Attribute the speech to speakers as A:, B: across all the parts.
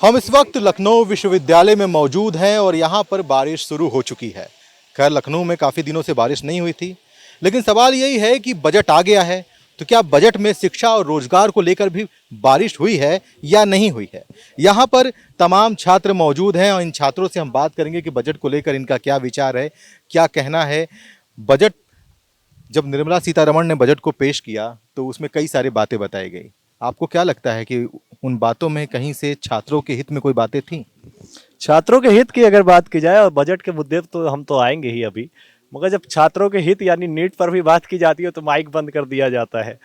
A: हम इस वक्त लखनऊ विश्वविद्यालय में मौजूद हैं और यहाँ पर बारिश शुरू हो चुकी है। खैर लखनऊ में काफ़ी दिनों से बारिश नहीं हुई थी, लेकिन सवाल यही है कि बजट आ गया है तो क्या बजट में शिक्षा और रोजगार को लेकर भी बारिश हुई है या नहीं हुई है। यहाँ पर तमाम छात्र मौजूद हैं और इन छात्रों से हम बात करेंगे कि बजट को लेकर इनका क्या विचार है, क्या कहना है। बजट जब निर्मला सीतारमण ने बजट को पेश किया तो उसमें कई सारी बातें बताई गई। आपको क्या लगता है कि उन बातों में कहीं से छात्रों के हित में कोई बातें थीं?
B: छात्रों के हित की अगर बात की जाए और बजट के मुद्दे पे तो हम तो आएंगे ही अभी, मगर जब छात्रों के हित यानी नीट पर भी बात की जाती है तो माइक बंद कर दिया जाता है।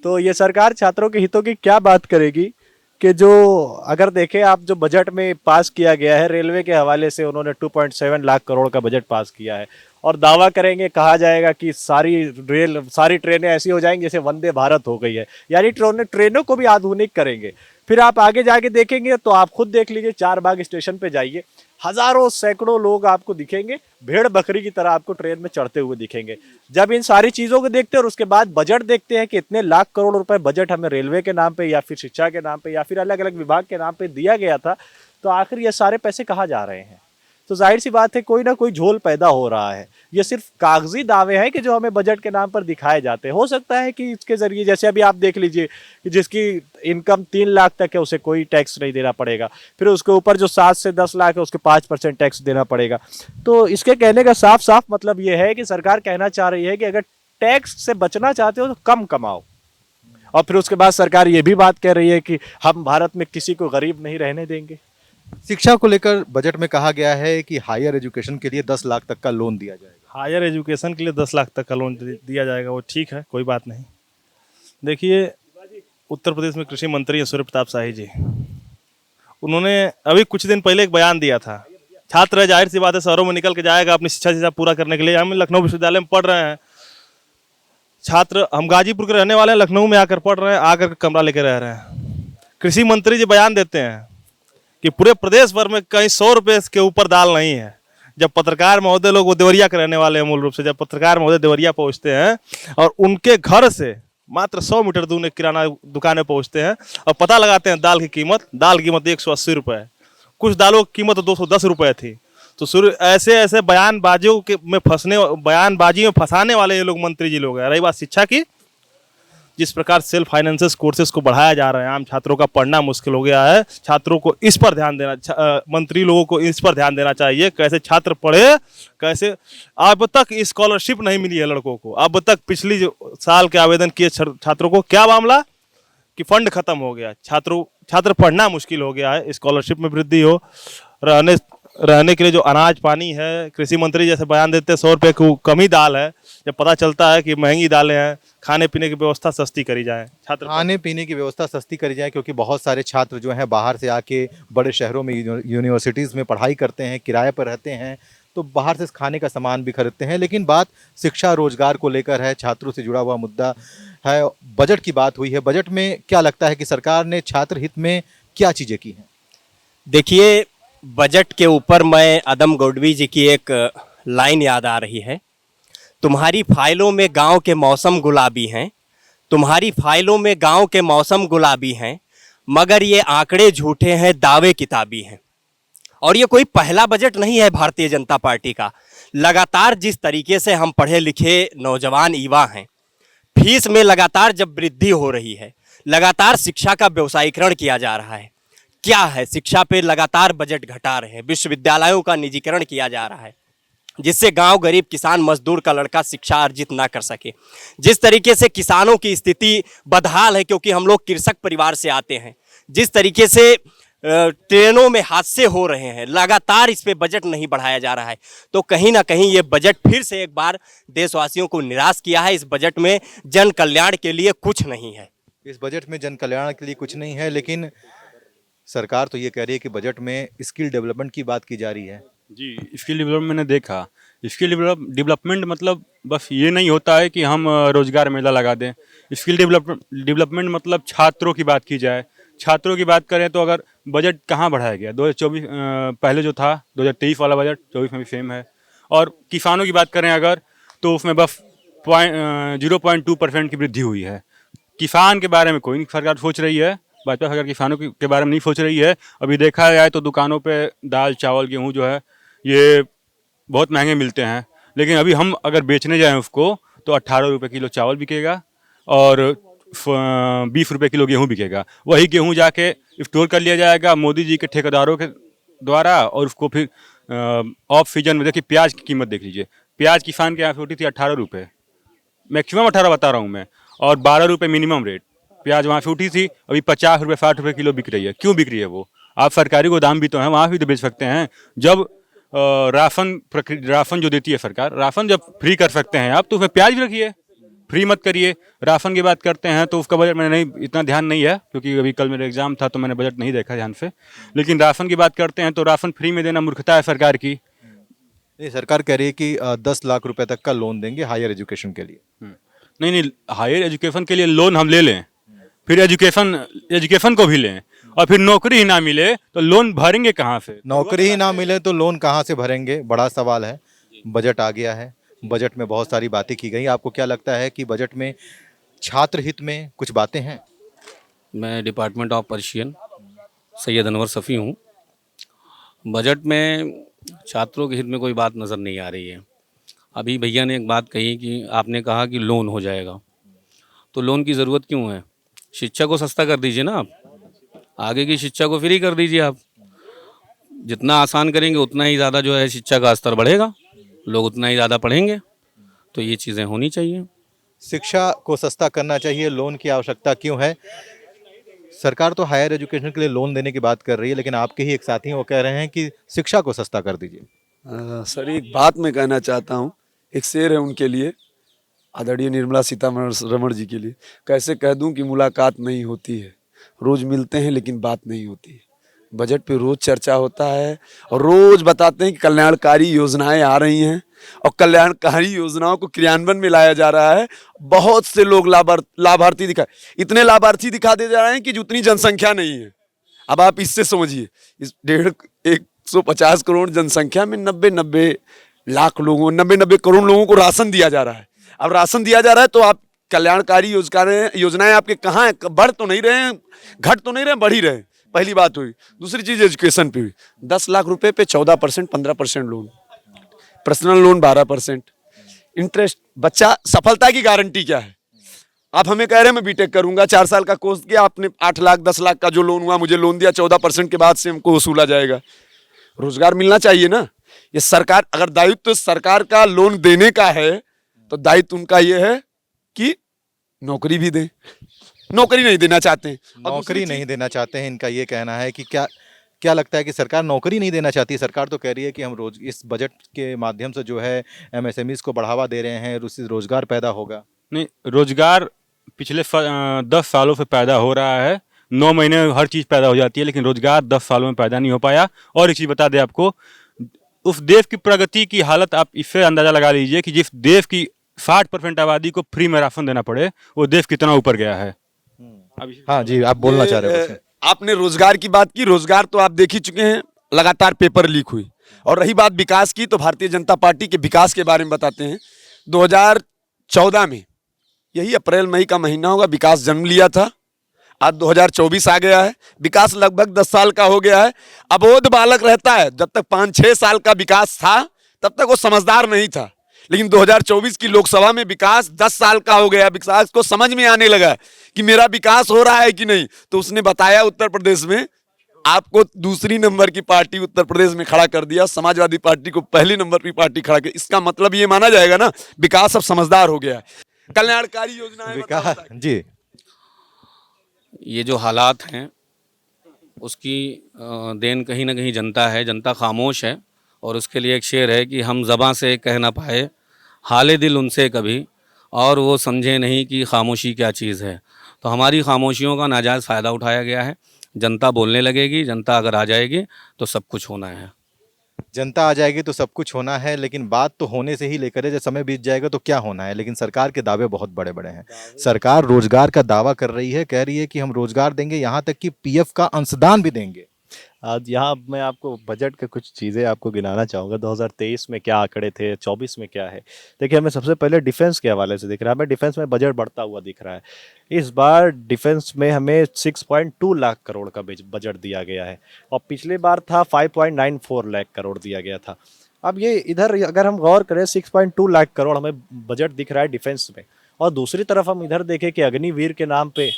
B: तो ये सरकार छात्रों के हितों की क्या बात करेगी कि जो अगर देखें आप, जो बजट में पास किया गया है रेलवे के हवाले से, उन्होंने 2.7 लाख करोड़ का बजट पास किया है और दावा करेंगे, कहा जाएगा कि सारी ट्रेनें ऐसी हो जाएंगी जैसे वंदे भारत हो गई है, यानी ट्रेनों को भी आधुनिक करेंगे। फिर आप आगे जाके देखेंगे तो आप खुद देख लीजिए, चार बाग स्टेशन पे जाइए, हजारों सैकड़ों लोग आपको दिखेंगे, भेड़ बकरी की तरह आपको ट्रेन में चढ़ते हुए दिखेंगे। जब इन सारी चीजों को देखते हैं और उसके बाद बजट देखते हैं कि इतने लाख करोड़ रुपए बजट हमें रेलवे के नाम पे या फिर शिक्षा के नाम पे या फिर अलग अलग विभाग के नाम पे दिया गया था, तो आखिर ये सारे पैसे कहाँ जा रहे हैं। तो जाहिर सी बात है कोई ना कोई झोल पैदा हो रहा है। ये सिर्फ कागजी दावे हैं कि जो हमें बजट के नाम पर दिखाए जाते हैं। हो सकता है कि इसके जरिए, जैसे अभी आप देख लीजिए कि जिसकी इनकम 3 लाख तक है उसे कोई टैक्स नहीं देना पड़ेगा, फिर उसके ऊपर जो 7 से 10 लाख है उसके 5% टैक्स देना पड़ेगा। तो इसके कहने का साफ साफ मतलब ये है कि सरकार कहना चाह रही है कि अगर टैक्स से बचना चाहते हो तो कम कमाओ। और फिर उसके बाद सरकार ये भी बात कह रही है कि हम भारत में किसी को गरीब नहीं रहने देंगे।
A: शिक्षा को लेकर बजट में कहा गया है कि हायर एजुकेशन के लिए 10 लाख तक का लोन दिया जाएगा।
C: हायर एजुकेशन के लिए 10 लाख तक का लोन दिया जाएगा, वो ठीक है, कोई बात नहीं। देखिए, उत्तर प्रदेश में कृषि मंत्री है सूर्य प्रताप शाही जी, उन्होंने अभी कुछ दिन पहले एक बयान दिया था। छात्र है, जाहिर सी बात है शहरों में निकल के जाएगा अपनी शिक्षा पूरा करने के लिए। हम लखनऊ विश्वविद्यालय में पढ़ रहे हैं, छात्र हम गाजीपुर के रहने वाले हैं, लखनऊ में आकर पढ़ रहे हैं, आकर कमरा लेकर रह रहे हैं। कृषि मंत्री जी बयान देते हैं कि पूरे प्रदेश भर में कहीं 100 रुपये के ऊपर दाल नहीं है। जब पत्रकार महोदय लोग, वो देवरिया के रहने वाले हैं मूल रूप से, जब पत्रकार महोदय देवरिया पहुंचते हैं और उनके घर से मात्र 100 मीटर दूर एक किराना दुकान में पहुंचते हैं और पता लगाते हैं दाल की कीमत 180 रुपये है, कुछ दालों की कीमत 210 रुपये थी। तो ऐसे बयानबाजियों के में बयानबाजी में फंसाने वाले ये लोग मंत्री जी लोग हैं। रही बात शिक्षा की, जिस प्रकार सेल्फ फाइनेंसेस कोर्सेज को बढ़ाया जा रहा है, आम छात्रों का पढ़ना मुश्किल हो गया है। छात्रों को इस पर ध्यान देना, मंत्री लोगों को इस पर ध्यान देना चाहिए, कैसे छात्र पढ़े, कैसे। अब तक स्कॉलरशिप नहीं मिली है लड़कों को, अब तक पिछली साल के आवेदन किए छात्रों को क्या मामला कि फंड खत्म हो गया, छात्र पढ़ना मुश्किल हो गया है। स्कॉलरशिप में वृद्धि हो, रहने के लिए जो अनाज पानी है, कृषि मंत्री जैसे बयान देते हैं 100 रुपये की कम ही दाल है, जब पता चलता है कि महंगी दालें हैं, खाने पीने की व्यवस्था सस्ती करी जाए, छात्र
A: खाने पीने की व्यवस्था सस्ती करी जाए, क्योंकि बहुत सारे छात्र जो हैं बाहर से आके बड़े शहरों में यूनिवर्सिटीज़ में पढ़ाई करते हैं, किराए पर रहते हैं, तो बाहर से खाने का सामान भी खरीदते हैं। लेकिन बात शिक्षा रोजगार को लेकर है, छात्रों से जुड़ा हुआ मुद्दा है, बजट की बात हुई है। बजट में क्या लगता है कि सरकार ने छात्र हित में क्या चीज़ें की हैं?
D: देखिए, बजट के ऊपर मैं अदम गोडवी जी की एक लाइन याद आ रही है। तुम्हारी फाइलों में गांव के मौसम गुलाबी हैं, तुम्हारी फाइलों में गांव के मौसम गुलाबी हैं, मगर ये आंकड़े झूठे हैं, दावे किताबी हैं। और ये कोई पहला बजट नहीं है भारतीय जनता पार्टी का। लगातार जिस तरीके से हम पढ़े लिखे नौजवान युवा हैं, फीस में लगातार जब वृद्धि हो रही है, लगातार शिक्षा का व्यवसायीकरण किया जा रहा है, क्या है, शिक्षा पे लगातार बजट घटा रहे हैं, विश्वविद्यालयों का निजीकरण किया जा रहा है, जिससे गांव गरीब किसान मजदूर का लड़का शिक्षा अर्जित ना कर सके। जिस तरीके से किसानों की स्थिति बदहाल है, क्योंकि हम लोग कृषक परिवार से आते हैं, जिस तरीके से ट्रेनों में हादसे हो रहे हैं, लगातार इस पे बजट नहीं बढ़ाया जा रहा है। तो कहीं ना कहीं ये बजट फिर से एक बार देशवासियों को निराश किया है। इस बजट में जन कल्याण के लिए कुछ नहीं है।
A: इस बजट में जन कल्याण के लिए कुछ नहीं है, लेकिन सरकार तो ये कह रही है कि बजट में स्किल डेवलपमेंट की बात की जा रही है।
E: जी, स्किल डेवलपमेंट मैंने देखा। स्किल डेवलपमेंट मतलब बस ये नहीं होता है कि हम रोजगार मेला लगा दें। स्किल डेवलपमेंट मतलब छात्रों की बात की जाए। छात्रों की बात करें तो अगर बजट कहाँ बढ़ाया गया, 2024 पहले जो था 2023 वाला बजट 24 में भी सेम है। और किसानों की बात करें अगर, तो उसमें बस 0.2% की वृद्धि हुई है। किसान के बारे में कोई नहीं सरकार सोच रही है। भाजपा सरकार किसानों के बारे में नहीं सोच रही है। अभी देखा जाए तो दुकानों पे दाल चावल गेहूँ जो है ये बहुत महंगे मिलते हैं, लेकिन अभी हम अगर बेचने जाएँ उसको तो 18 रुपये किलो चावल बिकेगा और 20 रुपये किलो गेहूँ बिकेगा। वही गेहूँ जाके स्टोर कर लिया जाएगा मोदी जी के ठेकेदारों के द्वारा, और उसको फिर ऑफ सीजन में देखिए प्याज की कीमत देख लीजिए। प्याज किसान के यहाँ पे होती थी 18 रुपये, मैक्सिमम 18 बता रहा हूँ मैं, और 12 रुपये मिनिमम रेट प्याज वहाँ से उठी थी। अभी 50 रुपये 60 रुपये किलो बिक रही है। क्यों बिक रही है वो? आप सरकारी गोदाम भी तो हैं, वहाँ भी तो बेच सकते हैं। जब राशन जो देती है सरकार, राशन जब फ्री कर सकते हैं आप, तो उसमें प्याज भी रखिए, फ्री मत करिए। राशन की बात करते हैं तो उसका बजट मैंने नहीं इतना ध्यान नहीं है, क्योंकि अभी कल मेरा एग्जाम था तो मैंने बजट नहीं देखा ध्यान से। लेकिन राशन की बात करते हैं तो राशन फ्री में देना मूर्खता है सरकार की।
A: ये सरकार कह रही है कि 10 लाख रुपए तक का लोन देंगे हायर एजुकेशन के लिए।
E: नहीं, हायर एजुकेशन के लिए लोन हम ले लें, फिर एजुकेशन को भी लें, और फिर नौकरी ही ना मिले तो लोन भरेंगे कहाँ से?
A: नौकरी ही ना मिले तो लोन कहाँ से भरेंगे, बड़ा सवाल है। बजट आ गया है, बजट में बहुत सारी बातें की गई। आपको क्या लगता है कि बजट में छात्र हित में कुछ बातें हैं?
F: मैं department of Persian Syed Anwar Safi हूँ। बजट में छात्रों के हित में कोई बात नज़र नहीं आ रही है। अभी भैया ने एक बात कही कि आपने कहा कि लोन हो जाएगा, तो लोन की ज़रूरत क्यों है? शिक्षा को सस्ता कर दीजिए ना आप, आगे की शिक्षा को फ्री कर दीजिए आप। जितना आसान करेंगे उतना ही ज़्यादा जो है शिक्षा का स्तर बढ़ेगा, लोग उतना ही ज़्यादा पढ़ेंगे। तो ये चीज़ें होनी चाहिए।
A: शिक्षा को सस्ता करना चाहिए, लोन की आवश्यकता क्यों है? सरकार तो हायर एजुकेशन के लिए लोन देने की बात कर रही है, लेकिन आपके ही एक साथी हैं वो कह रहे हैं कि शिक्षा को सस्ता कर दीजिए।
G: सर एक बात मैं कहना चाहता हूँ, एक शेर है उनके लिए, आदरणीय निर्मला सीतारमण जी के लिए। कैसे कह दूं कि मुलाकात नहीं होती है, रोज मिलते हैं लेकिन बात नहीं होती है। बजट पे रोज चर्चा होता है और रोज बताते हैं कि कल्याणकारी योजनाएं आ रही हैं और कल्याणकारी योजनाओं को क्रियान्वयन में लाया जा रहा है। बहुत से लोग लाभार्थी इतने लाभार्थी दिखा दे जा रहे हैं कि उतनी जनसंख्या नहीं है। अब आप इससे समझिए, इस 150 करोड़ जनसंख्या में 90 लाख लोगों 90 करोड़ लोगों को राशन दिया जा रहा है। अब राशन दिया जा रहा है तो आप कल्याणकारी योजनाएं आपके कहाँ हैं? बढ़ तो नहीं रहे हैं, घट तो नहीं रहे हैं, बढ़ ही रहे हैं। पहली बात हुई। दूसरी चीज एजुकेशन पे हुई। 10 लाख रुपए पे 14% 15% लोन, पर्सनल लोन 12% इंटरेस्ट। बच्चा सफलता की गारंटी क्या है? आप हमें कह रहे हैं मैं बीटेक करूंगा, 4 साल का कोर्स किया आपने, 8 लाख 10 लाख का जो लोन हुआ मुझे लोन दिया, 14% के बाद से हमको वसूला जाएगा। रोजगार मिलना चाहिए ना। ये सरकार, अगर दायित्व सरकार का लोन देने का है तो दायित्व उनका ये है कि नौकरी भी दें। नौकरी नहीं देना चाहते हैं।
A: नौकरी नहीं देना चाहते हैं, इनका ये कहना है कि क्या लगता है कि सरकार नौकरी नहीं देना चाहती? सरकार तो कह रही है कि हम इस बजट के माध्यम से जो है एमएसएमईज को बढ़ावा दे रहे हैं, उससे रोजगार पैदा होगा।
E: नहीं, रोजगार पिछले 10 सालों से पैदा हो रहा है। 9 महीने में हर चीज़ पैदा हो जाती है, लेकिन रोजगार 10 सालों में पैदा नहीं हो पाया। और एक चीज़ बता दें आपको, उस देश की प्रगति की हालत आप इससे अंदाजा लगा लीजिए कि जिस देश की 60% आबादी को फ्री में राशन देना पड़े, वो देश कितना ऊपर गया है।
A: हाँ जी, आप बोलना चाह रहे हो?
G: आपने रोजगार की बात की, रोजगार तो आप देख ही चुके हैं, लगातार पेपर लीक हुई। और रही बात विकास की, तो भारतीय जनता पार्टी के विकास के बारे में बताते हैं। 2014 में, यही अप्रैल मई का महीना होगा, विकास जन्म लिया था। आज 2024 आ गया है, विकास लगभग 10 साल का हो गया है। अबोध बालक रहता है, जब तक 5-6 साल का विकास था तब तक वो समझदार नहीं था। लेकिन 2024 की लोकसभा में विकास 10 साल का हो गया, विकास को समझ में आने लगा कि मेरा विकास हो रहा है कि नहीं। तो उसने बताया उत्तर प्रदेश में आपको दूसरी नंबर की पार्टी उत्तर प्रदेश में खड़ा कर दिया, समाजवादी पार्टी को पहली नंबर की पार्टी खड़ा कर। इसका मतलब ये माना जाएगा ना, विकास अब समझदार हो गया है। कल्याणकारी योजनाएं
A: विकास जी,
F: ये जो हालात हैं उसकी देन कहीं ना कहीं जनता है। जनता खामोश है और उसके लिए एक शेर है कि हम ज़बां से कह ना पाए हाले दिल उनसे कभी, और वो समझे नहीं कि खामोशी क्या चीज़ है। तो हमारी खामोशियों का नाजायज़ फ़ायदा उठाया गया है। जनता बोलने लगेगी, जनता अगर आ जाएगी तो सब कुछ होना है।
A: जनता आ जाएगी तो सब कुछ होना है, लेकिन बात तो होने से ही लेकर है, जब समय बीत जाएगा तो क्या होना है। लेकिन सरकार के दावे बहुत बड़े बड़े हैं। सरकार रोजगार का दावा कर रही है, कह रही है कि हम रोजगार देंगे, यहाँ तक कि पीएफ का अंशदान भी देंगे।
B: आज यहाँ मैं आपको बजट के कुछ चीज़ें आपको गिनाना चाहूँगा। 2023 में क्या आंकड़े थे, 24 में क्या है। देखिए, हमें सबसे पहले डिफेंस के हवाले से दिख रहा है, हमें डिफेंस में बजट बढ़ता हुआ दिख रहा है। इस बार डिफेंस में हमें 6.2 लाख करोड़ का बजट दिया गया है और पिछली बार था 5.94 लाख करोड़ दिया गया था। अब ये इधर अगर हम गौर करें, 6.2 लाख करोड़ हमें बजट दिख रहा है डिफेंस में, और दूसरी तरफ हम इधर देखें कि अग्निवीर के नाम पे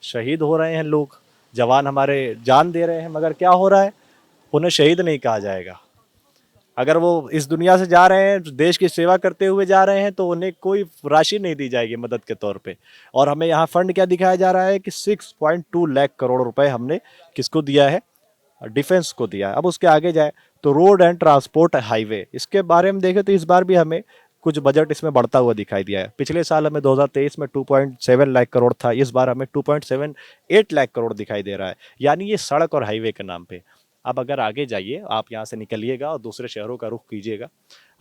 B: शहीद हो रहे हैं लोग, जवान हमारे जान दे रहे हैं, मगर क्या हो रहा है, उन्हें शहीद नहीं कहा जाएगा। अगर वो इस दुनिया से जा रहे हैं, देश की सेवा करते हुए जा रहे हैं, तो उन्हें कोई राशि नहीं दी जाएगी मदद के तौर पे। और हमें यहाँ फंड क्या दिखाया जा रहा है कि 6.2 लाख करोड़ रुपए हमने किसको दिया है, डिफेंस को दिया है। अब उसके आगे जाए तो रोड एंड ट्रांसपोर्ट हाईवे, इसके बारे में देखें तो इस बार भी हमें कुछ बजट इसमें बढ़ता हुआ दिखाई दिया है। पिछले साल हमें 2023 में 2.7 लाख करोड़ था, इस बार हमें 2.78 लाख करोड़ दिखाई दे रहा है, यानी ये सड़क और हाईवे के नाम पे। अब अगर आगे जाइए, आप यहाँ से निकलिएगा और दूसरे शहरों का रुख कीजिएगा,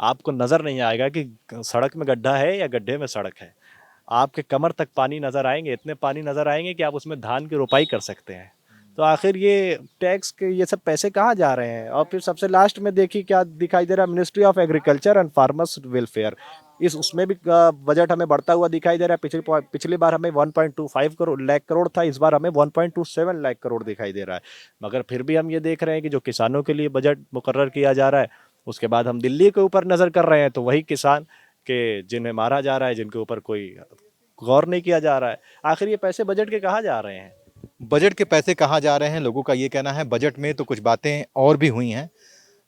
B: आपको नज़र नहीं आएगा कि सड़क में गड्ढा है या गड्ढे में सड़क है। आपके कमर तक पानी नज़र आएंगे, इतने पानी नज़र आएंगे कि आप उसमें धान की रोपाई कर सकते हैं। तो आखिर ये टैक्स के ये सब पैसे कहाँ जा रहे हैं। और फिर सबसे लास्ट में देखिए क्या दिखाई दे रहा है, ministry of agriculture and farmers welfare, उसमें भी बजट हमें बढ़ता हुआ दिखाई दे रहा है। पिछली बार हमें 1.25 लाख करोड़ था, इस बार हमें 1.27 लाख करोड़ दिखाई दे रहा है। मगर फिर भी हम ये देख रहे हैं कि जो किसानों के लिए बजट मुकर्रर किया जा रहा है, उसके बाद हम दिल्ली के ऊपर नज़र कर रहे हैं, तो वही किसान के जिन्हें मारा जा रहा है, जिनके ऊपर कोई गौर नहीं किया जा रहा है। आखिर ये पैसे बजट के कहाँ जा रहे हैं।
A: बजट के पैसे कहाँ जा रहे हैं, लोगों का ये कहना है। बजट में तो कुछ बातें और भी हुई हैं,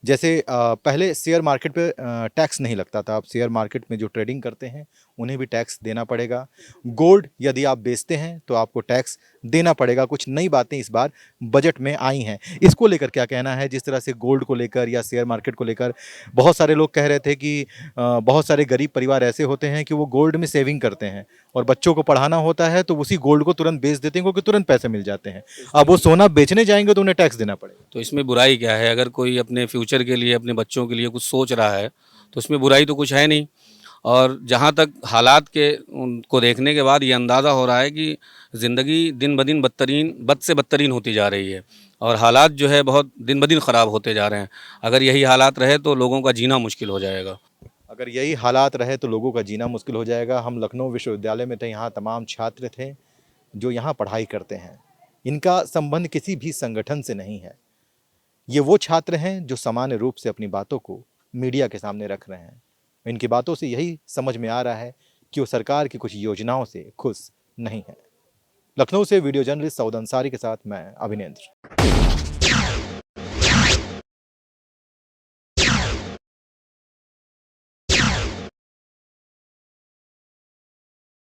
A: जैसे पहले शेयर मार्केट पे टैक्स नहीं लगता था, अब शेयर मार्केट में जो ट्रेडिंग करते हैं उन्हें भी टैक्स देना पड़ेगा। गोल्ड यदि आप बेचते हैं तो आपको टैक्स देना पड़ेगा। कुछ नई बातें इस बार बजट में आई हैं, इसको लेकर क्या कहना है। जिस तरह से गोल्ड को लेकर या शेयर मार्केट को लेकर बहुत सारे लोग कह रहे थे कि बहुत सारे गरीब परिवार ऐसे होते हैं कि वो गोल्ड में सेविंग करते हैं और बच्चों को पढ़ाना होता है तो उसी गोल्ड को तुरंत बेच देते हैं क्योंकि तुरंत पैसे मिल जाते हैं। अब वो सोना बेचने जाएंगे तो उन्हें टैक्स देना पड़ेगा।
F: तो इसमें बुराई क्या है? अगर कोई अपने फ्यूचर के लिए, अपने बच्चों के लिए कुछ सोच रहा है तो इसमें बुराई तो कुछ है नहीं। और जहाँ तक हालात के उनको देखने के बाद ये अंदाज़ा हो रहा है कि ज़िंदगी दिन ब दिन बद से बदतरीन होती जा रही है और हालात जो है बहुत दिन ब दिन ख़राब होते जा रहे हैं। अगर यही हालात रहे तो लोगों का जीना मुश्किल हो जाएगा।
A: अगर यही हालात रहे तो लोगों का जीना मुश्किल हो जाएगा। हम लखनऊ विश्वविद्यालय में थे, यहाँ तमाम छात्र थे जो यहाँ पढ़ाई करते हैं। इनका संबंध किसी भी संगठन से नहीं है। ये वो छात्र हैं जो सामान्य रूप से अपनी बातों को मीडिया के सामने रख रहे हैं। इनकी बातों से यही समझ में आ रहा है कि वो सरकार की कुछ योजनाओं से खुश नहीं है। लखनऊ से वीडियो जर्नलिस्ट सऊद अंसारी के साथ मैं अभिनेंद्र।